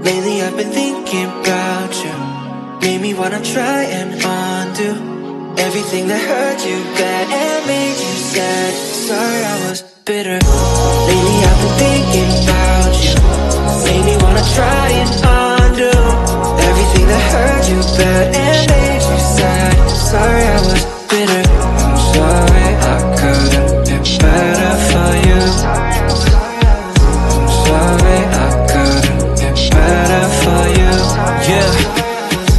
Lately I've been thinking about you. Made me wanna try and undo everything that hurt you bad and made you sad. Sorry I was bitter. Lately I've been thinking about you. Made me wanna try and undo everything that hurt you bad and made you sad. Sorry I was bitter. I'm sorry I couldn't do better for you. I'm sorry I couldn't do better for you. Yeah.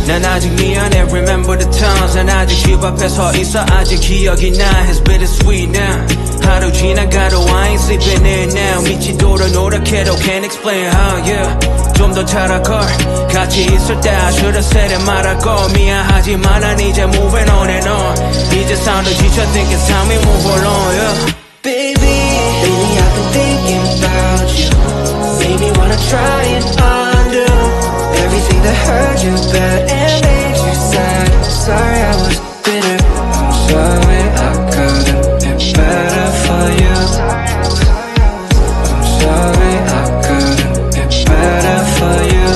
난 아직 미안해 remember the times 난 아직 집 앞에 서 있어 아직 기억이 나 It's bittersweet now 하루 지나가도 I ain't sleeping in now 미치도록 노력해도 can't explain how yeah 좀 더 잘할걸 같이 있을 때 I should've said it 말하고 미안하지만 난 이제 moving on and on 이제 삶도 지쳐 think it's time we move along yeah Baby, lately I've been thinking about you. Made me wanna try and undo everything that hurt you bad and made you sad. Sorry I was bitter. I'm sorry I couldn't do better for you. I'm sorry I couldn't do better for you.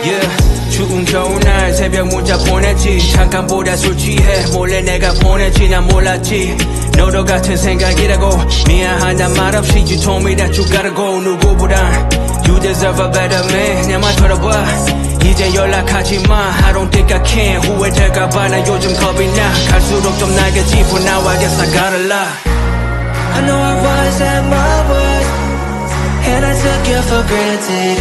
Yeah, 추운 겨울날 새벽 문자 보냈지 잠깐보다 술 취해 몰래 내가 보냈지 난 몰랐지 너도 같은 생각이라고 미안하단 말 없이 You told me that you gotta go 누구보다 You deserve a better man 내 말 들어봐 이제 연락하지 마 I don't think I can 후회될까봐 나 요즘 겁이 나 갈수록 좀 날개지 For now I guess I gotta lie I know I was at my worst and I took you for granted.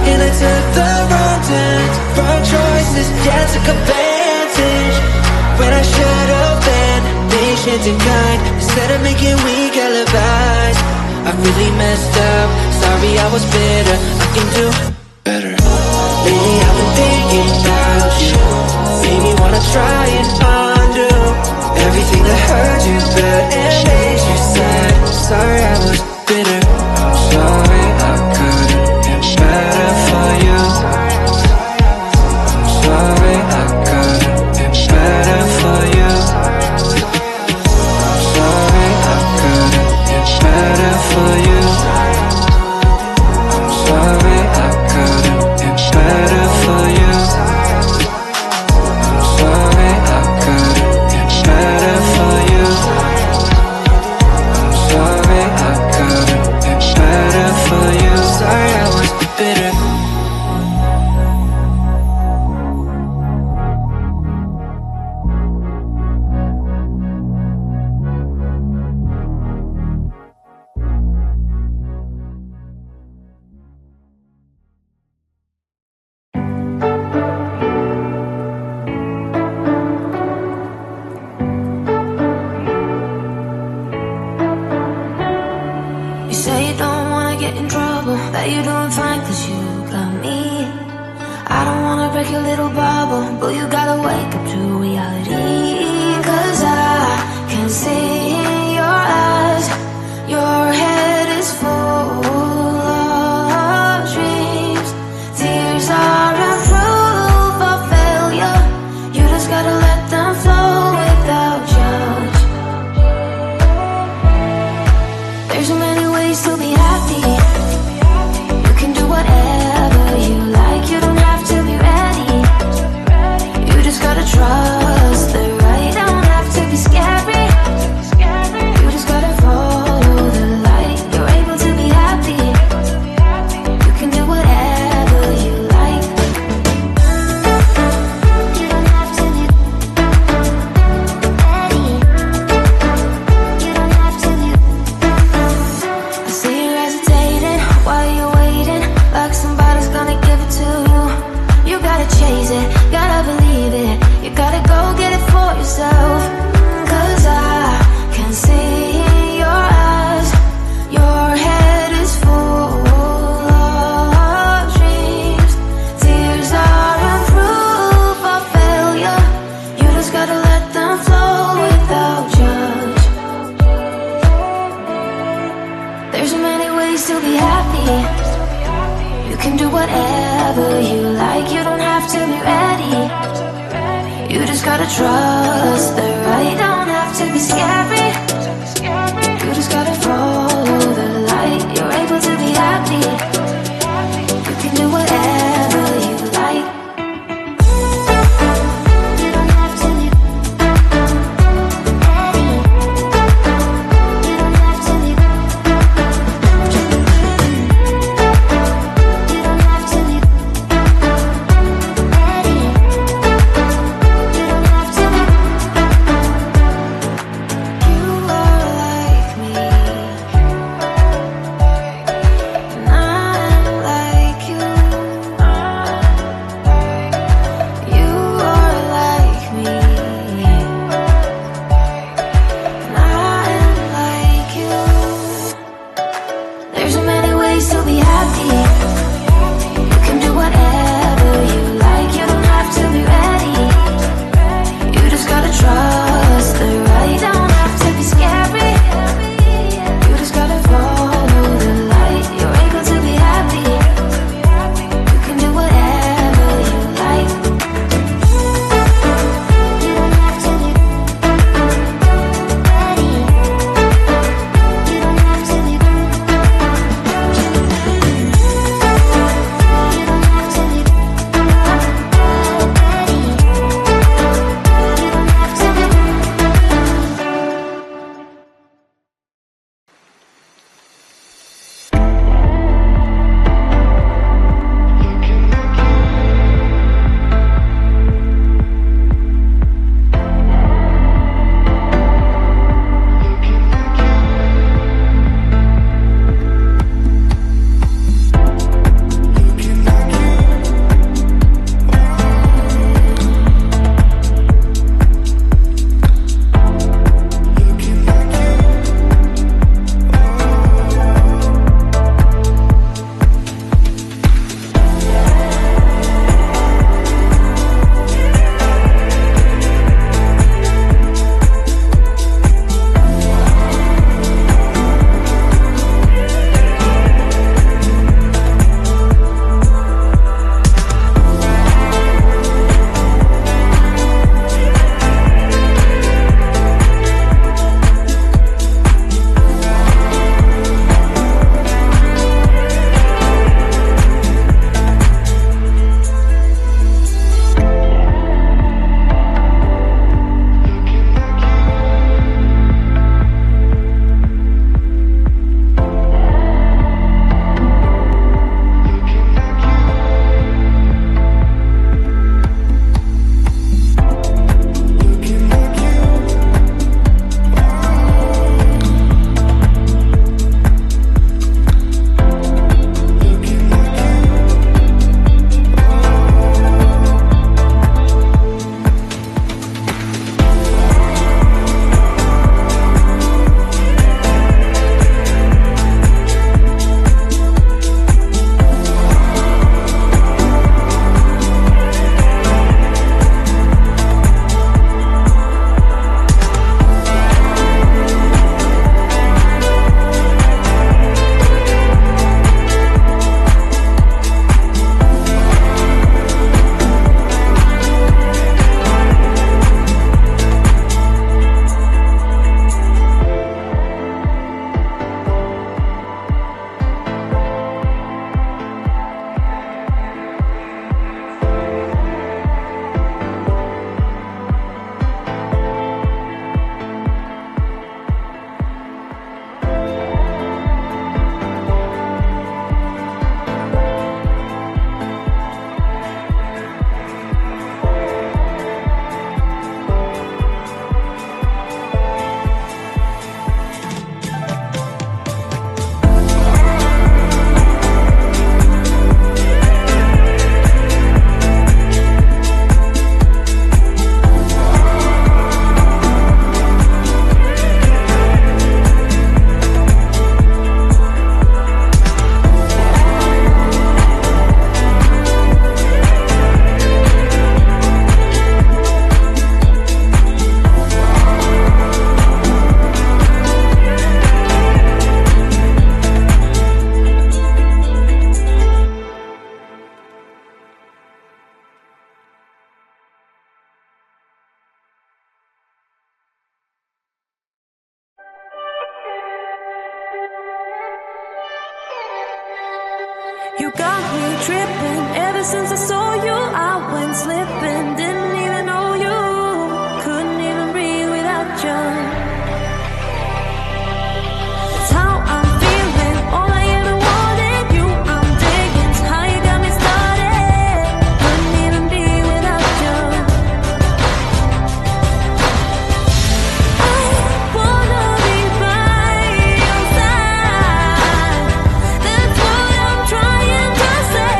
And I took the wrong turns, wrong choices, yeah, took advantage. When I should've been patient and kind instead of making weak alibis. I really messed up, sorry I was bitter. I can do better. Lately I've been thinking about you. Made me wanna try and undo everything that hurt you bad and made you sad. Sorry I was bitter. I'm sorry I couldn't do better for you. I'm sorry I couldn't do better for you. I'm sorry I couldn't do better for you. I'm sorry I couldn't do better for you. I'm sorry I couldn't do better for you. I'm sorry I couldn't do better for you. Sorry I was bitter. You say you don't wanna get in trouble, that you're doing fine cause you got me. I don't wanna break your little bubble, but you gotta wake up to reality. Cause I can see in your eyes, your head is full of dreams. Tears are a proof of failure, you just gotta let them flow without judge. There's so many ways to be happy. You can do whatever you like. You don't have to be ready. You just gotta trust the right. Don't have to be scary. You just gotta follow the light. You're able to be happy. You can do whatever you like. You don't have to be ready. You don't have to be. I see you hesitating while you're waiting, like somebody's gonna give it to you. You gotta chase it, gotta believe it. You gotta go get it for yourself. Cause I can see in your eyes, your head is full of dreams. Tears are a proof of failure, you just gotta let them flow without judge. There's so many ways to be happy. You can do whatever you like. You don't have to be ready. You just gotta trust the right. Don't have to be scary. You just gotta follow the light. You're able to be happy. You can do You got me tripping. Ever since I saw you, I went slipping. Didn't even know you. Couldn't even breathe without you. That's how I'm feeling. All I ever wanted, you. I'm digging. It's how you got me started. Couldn't even be without you. I wanna be by your side. That's what I'm trying to say.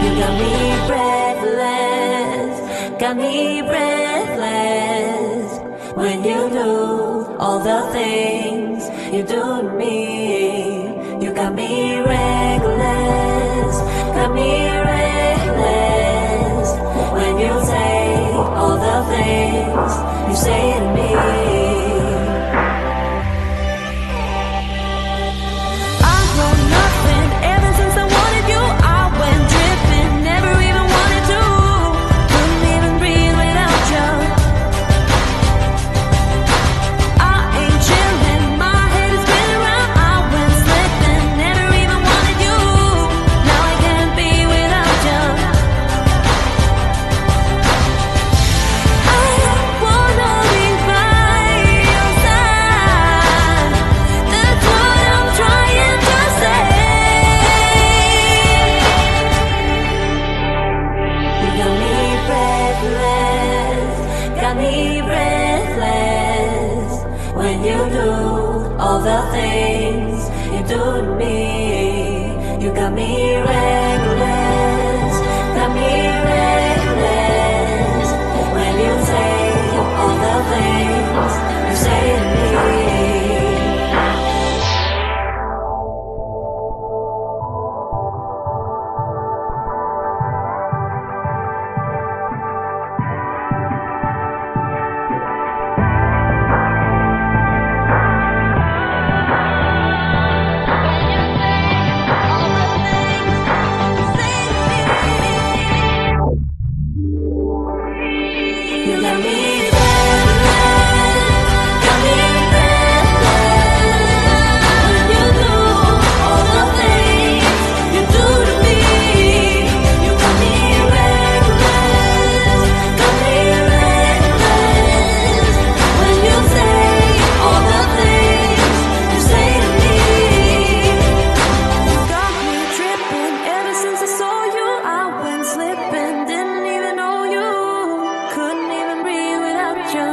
You got me breathless, got me breathless. When you do all the things you do to me, you got me reckless, got me reckless. When you say all the things you say to me, I know nothing. Ever since I wanted you, I went dripping. Never even wanted to. Couldn't even breathe without you. I ain't chilling. My head is spinning round. I went slipping. Never even wanted you. Now I can't be without you. I wanna be by your side. That's what I'm trying to say. You got me breathless, got me breathless. When you do all the things you do to me, you got me reckless, got me reckless. When you say all the things you say to me. You got me breathless, got me breathless. When you do all the things you do to me, you got me reckless, got me reckless. When you say all the things you say to me, you got me tripping. Ever since I saw you, I went slipping. Didn't even know you. Couldn't even breathe without you.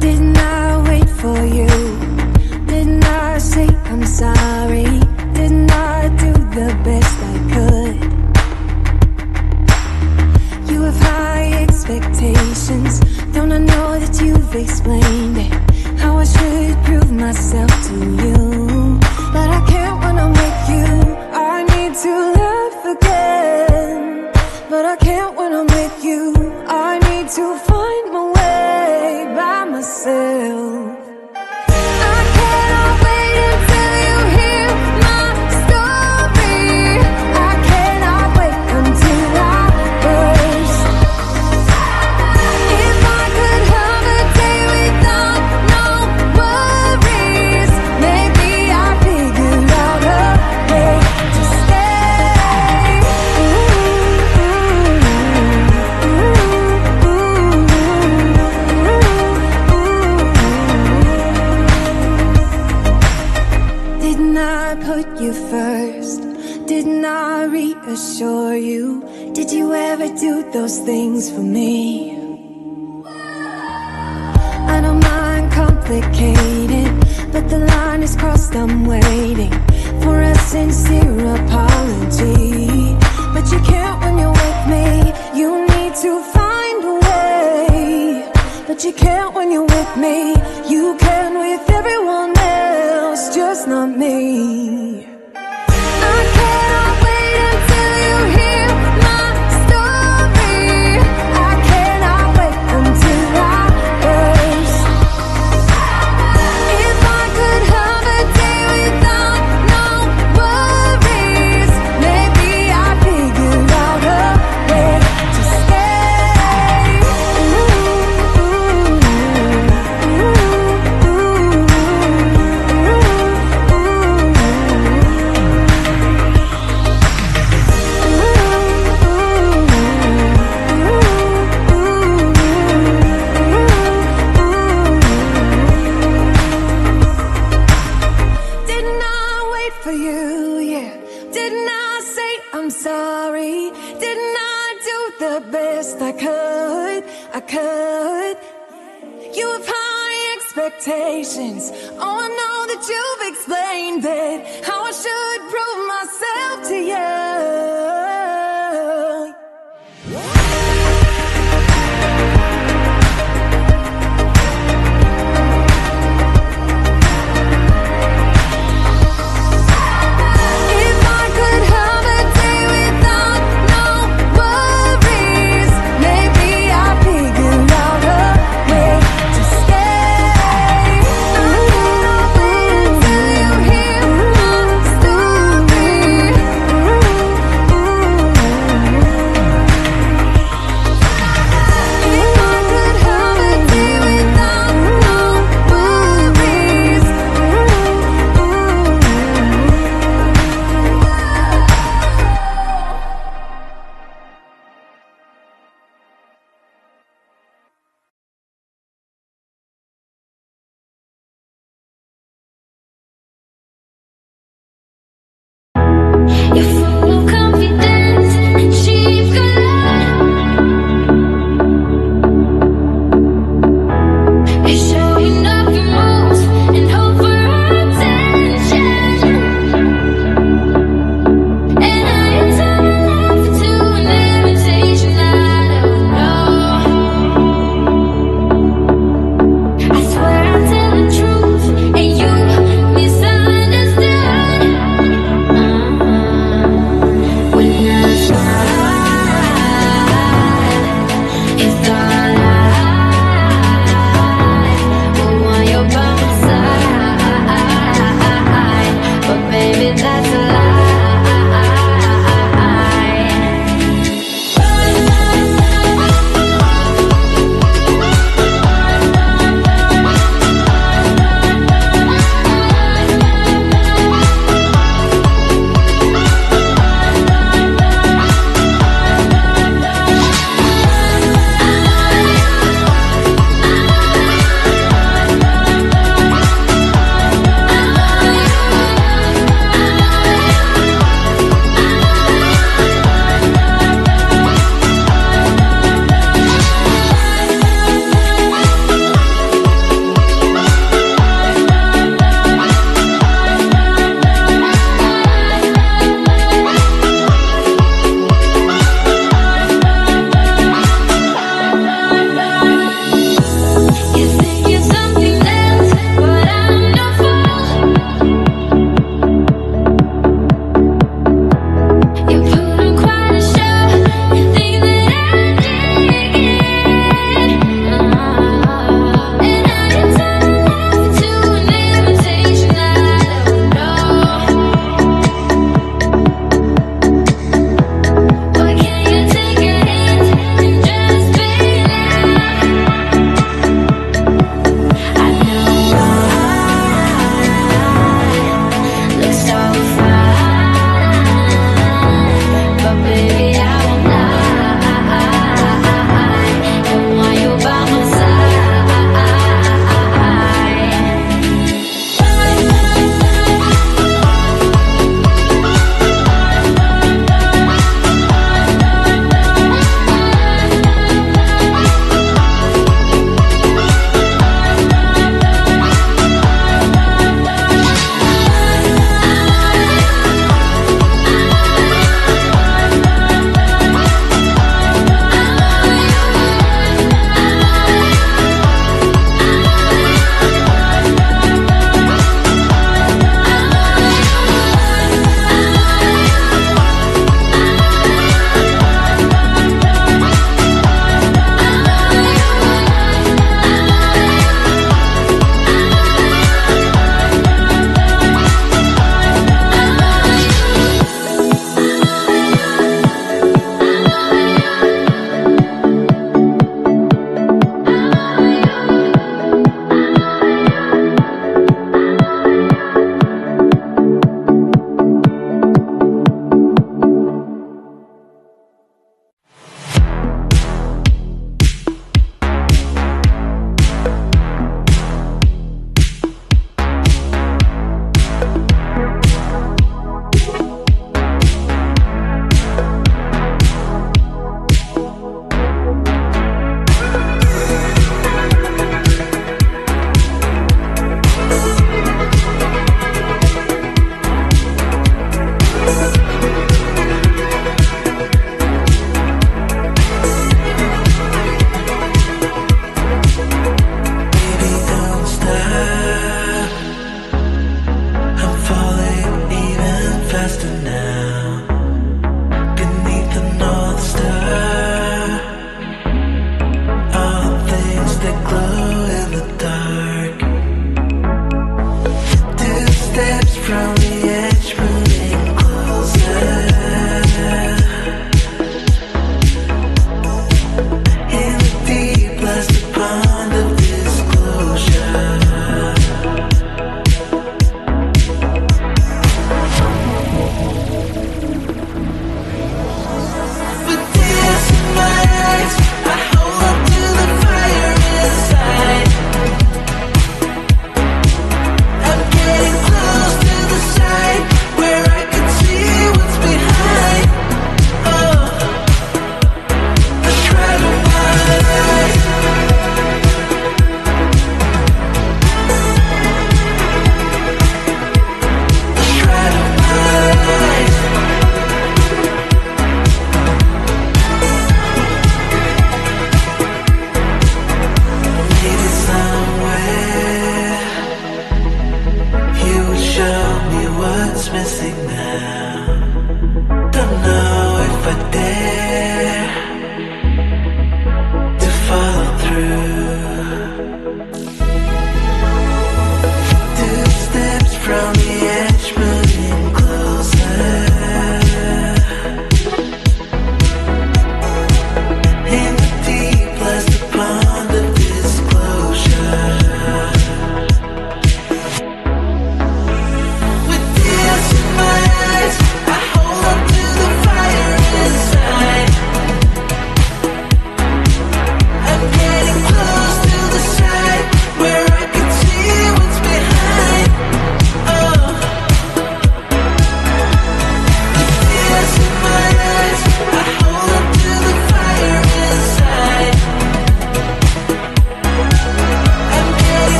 Didn't I wait for you? Didn't I say I'm sorry? Didn't I do the best I could? You have high expectations. Don't I know that you've explained it? How I should prove myself to you. But I can't when I'm with you. I need to laugh again. But I can't when I'm with you. I need to find my way by myself. I cannot wait until you hear my story. I cannot wait until I burst. If I could have a day without no worries, maybe I'd figure out a way to stay. Didn't I put you first? Didn't I reassure you? Did you ever do those things for me? I don't mind complicated, but the line is crossed. I'm waiting for a sincere apology. But you can't when you're with me. You need to find a way. But you can't when you're with me. You can with everyone else, just not me. I cannot wait until you hear my story. I cannot wait until I burst. If I could have a day without no worries, maybe I could. You have high expectations. Oh, I know that you've explained it. How I should prove myself to you.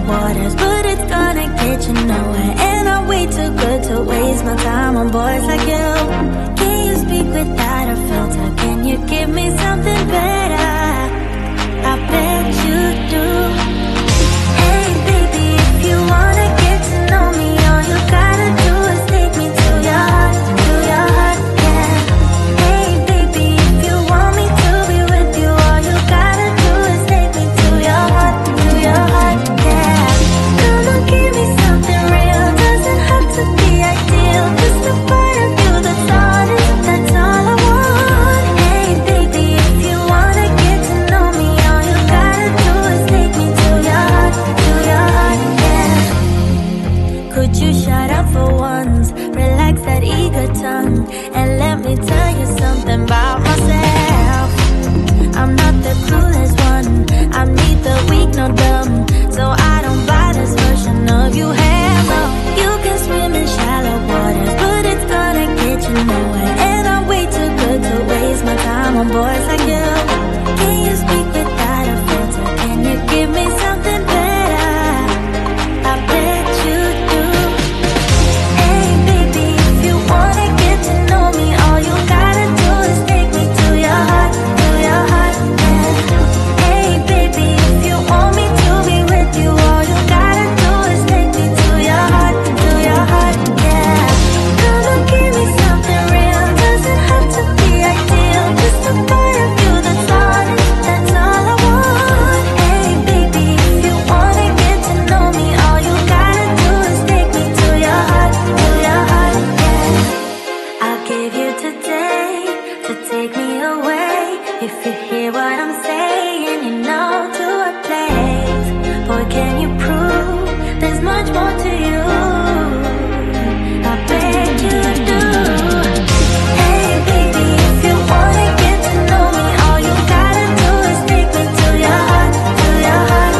waters, but it's gonna get you nowhere. And I'm way too good to waste my time on boys like you. Can you speak without a filter? Can you give me something better? I bet you do. Hey baby, if you wanna get to know me, all you gotta do is take me to your heart, yeah. Hey baby, if you want me to be with you, all you gotta do is take me to your heart, yeah. Come on, give me something real, doesn't have to be ideal, just a part of you that's honest, that's all I want. Hey baby, if you wanna get to know me, all you gotta do is take me to your heart, yeah. Could you shut up for once, relax that eager tongue, and let me tell you something about myself. I'm not the coolest one, I'm neither weak nor dumb, so I don't buy this version of you. Hell no, you can swim in shallow waters, but it's gonna get you nowhere. And I'm way too good to waste my time on boys like you. Can you speak without a filter? Can you give me something better? I bet you do. Hey baby, if you wanna get to know me, all you gotta do is take me to your heart, yeah. Hey baby, if you want me to be with you, all you gotta do is take me to your heart, yeah. Come on, give me something real, doesn't have to be ideal, just a part of you that's honest, that's all I want. Hey baby, if you wanna get to know me, all you gotta do is take me to your heart, yeah. I'll give you today to take me away. If you hear what I'm saying, you know to a place. Boy, can you prove there's much more to you? I bet you do. Hey baby, if you wanna get to know me, all you gotta do is take me to your heart, yeah.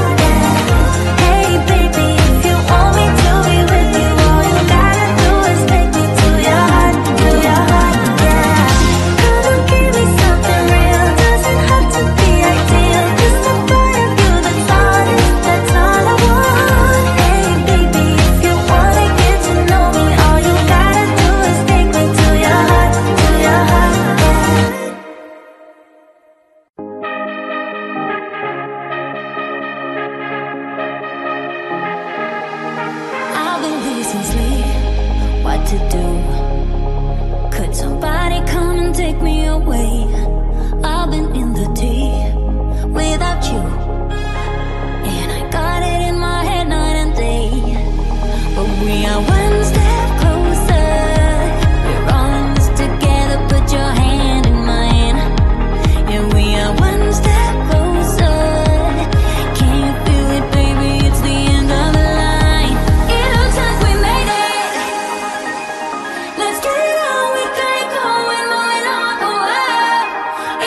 Hey baby, if you want me to be with you, all you gotta do is take me to your heart, yeah. Come on, give me something real, doesn't have to be ideal, just a part of you that's honest, that's all I want. Hey baby, if you wanna get to know me, all you gotta do is take me to your heart, yeah. I've been losing sleep, what to do? Could somebody come and take me away? I've been in the deep without you, and I got it in my head night and day. But we are one step closer, we're all in this together, put your hand in mine. Yeah, we are one step closer, can you feel it baby, it's the end of the line. It looks like we made it, let's get it on, we got it going, moving on, oh.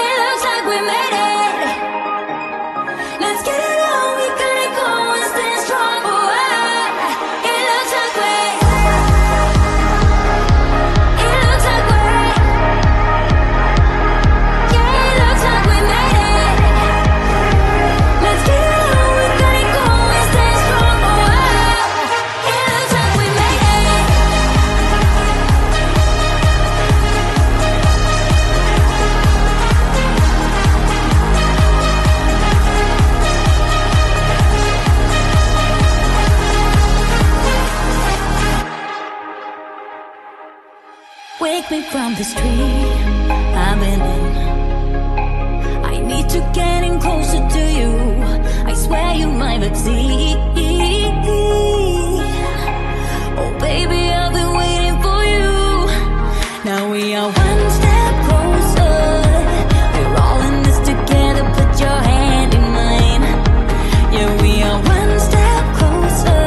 It looks like we made it, let's get it on, we got it going, stay strong, oh. It looks like we, it looks like we, yeah, it looks like we made it, let's get it on, we got it going, stay strong, oh. It looks like we made it. Wake me from this dream I've been in. I need to get in closer to you, I swear you might succeed. Oh baby, I've been waiting for you. Now we are one step closer, we're all in this together, put your hand in mine. Yeah, we are one step closer,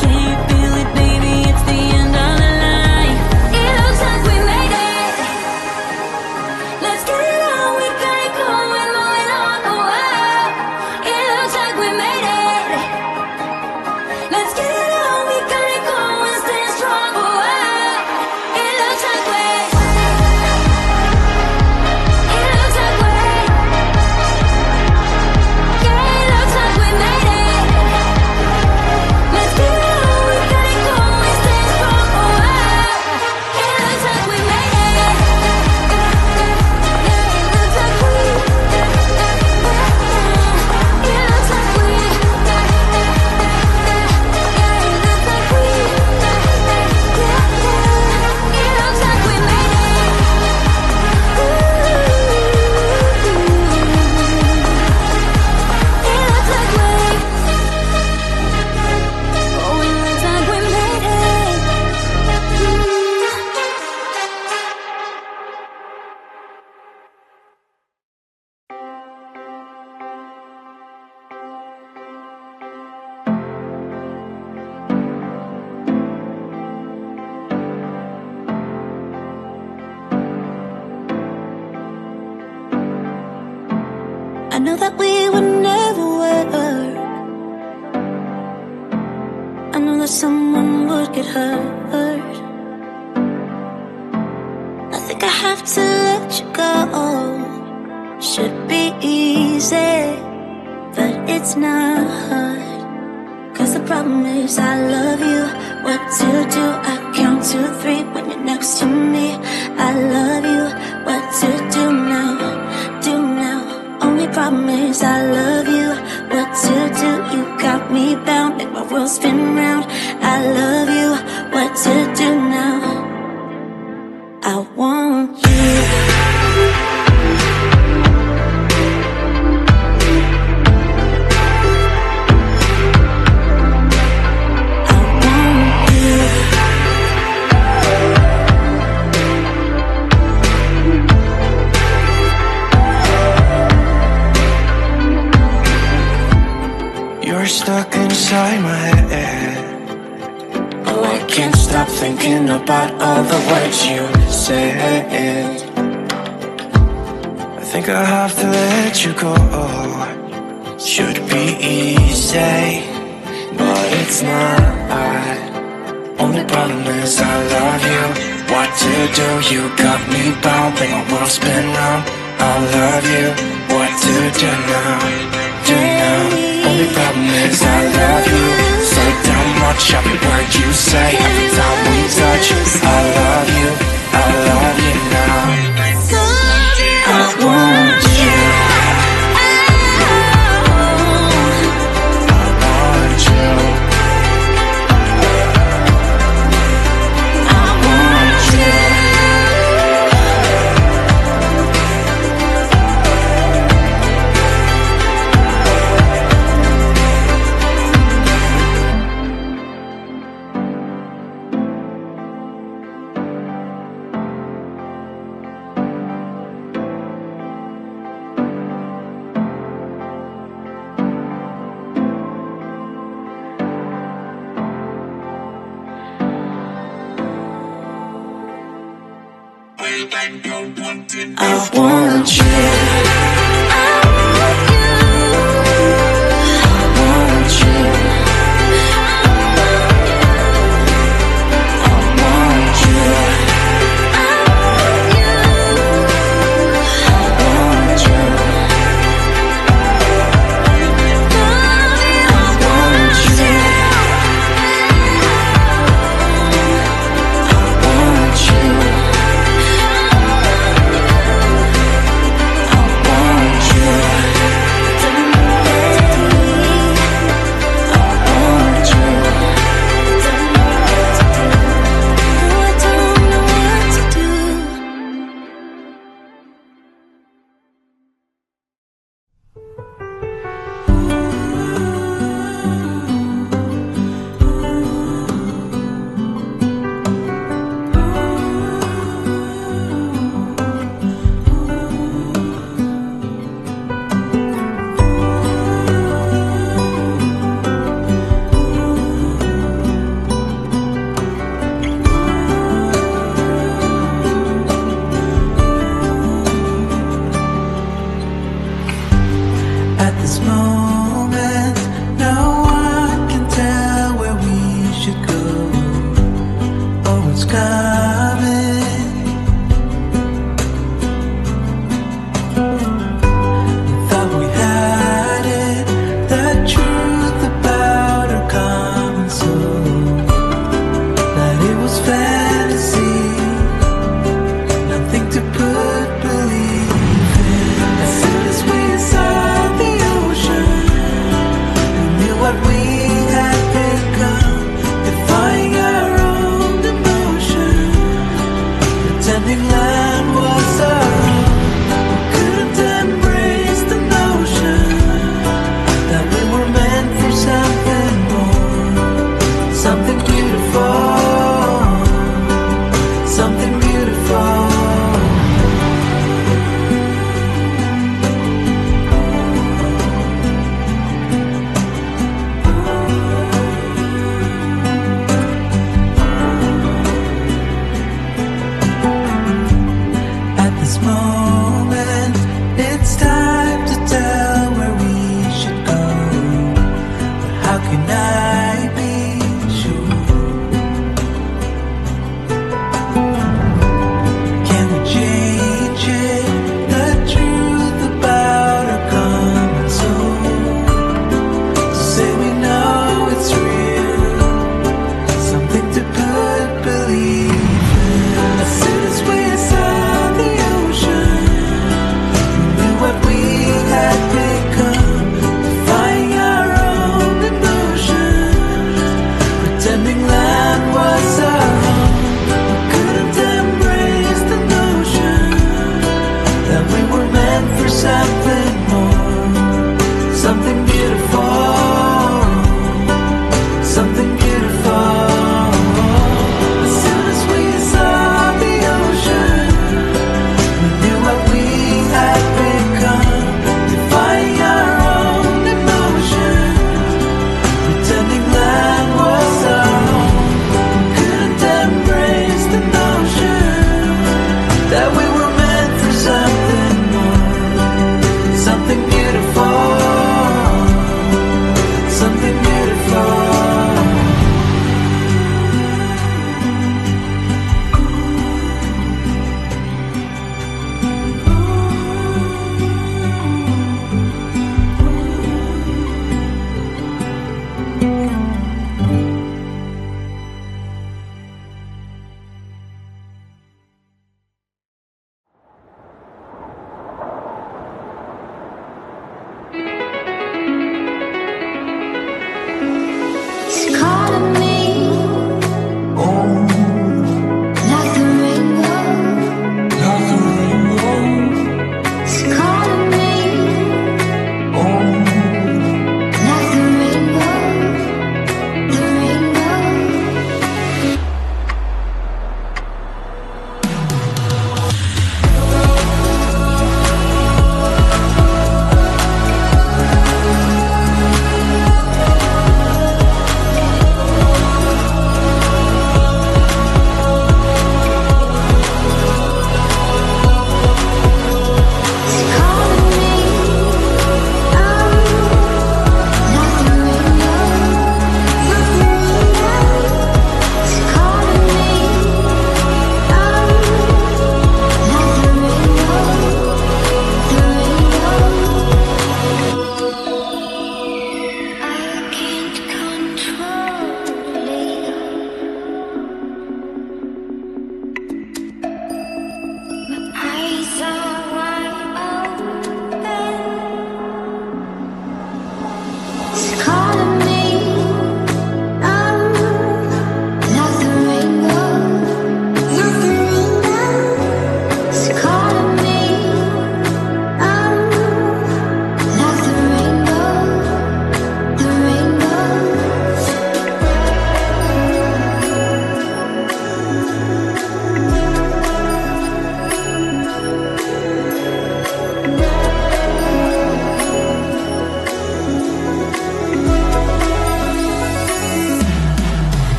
can you feel it baby, it's the end of the line. It looks like we made it, let's get it on, we got it going, moving on, oh. It looks like we made it, let's get it on, we got it going, know that we would never work. I know that someone would get hurt. I think I have to let you go. Should be easy, but it's not. Cause the problem is I love you. What to do? I count to 3 when you're next to me. I love you. What to do now? Do now. Only problem is I love you. What to do? You got me bound, make my world spin round. I love you. What to do now? I want you. You're stuck inside my head. Oh, I can't stop thinking about all the words you said. I think I have to let you go. Should be easy, but it's not. Only problem is I love you. What to do? You got me bound, make my world spin round. I love you. What to do now? Do now? Only problem is I love you so damn much. Every word you say, every time we touch, I love you now. I want you. I want you. I want you. I want you.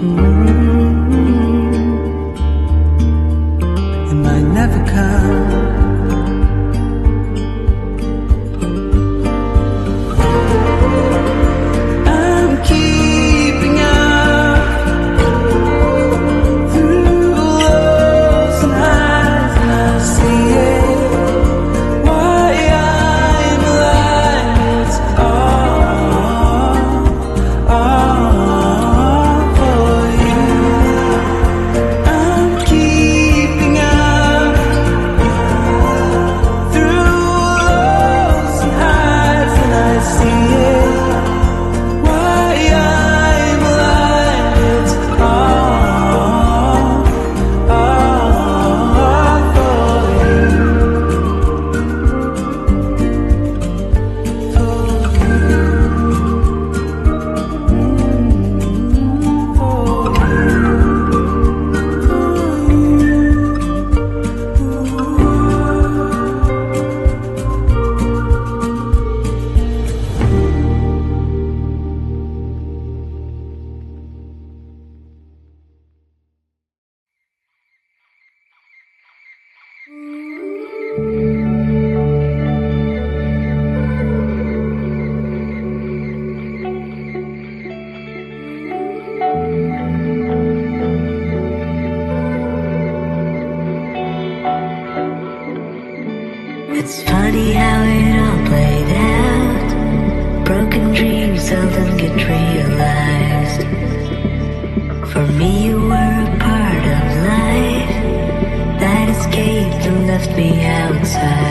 It might never come. I'm keeping up through lows and highs, and I see it. Why I'm alive, it's all for you. I'm keeping up through lows and highs, and I see it. Why I'm alive, it's all for you. It's funny how it all played out. Broken dreams seldom get realized. For me, you were a part of life that escaped and left me outside.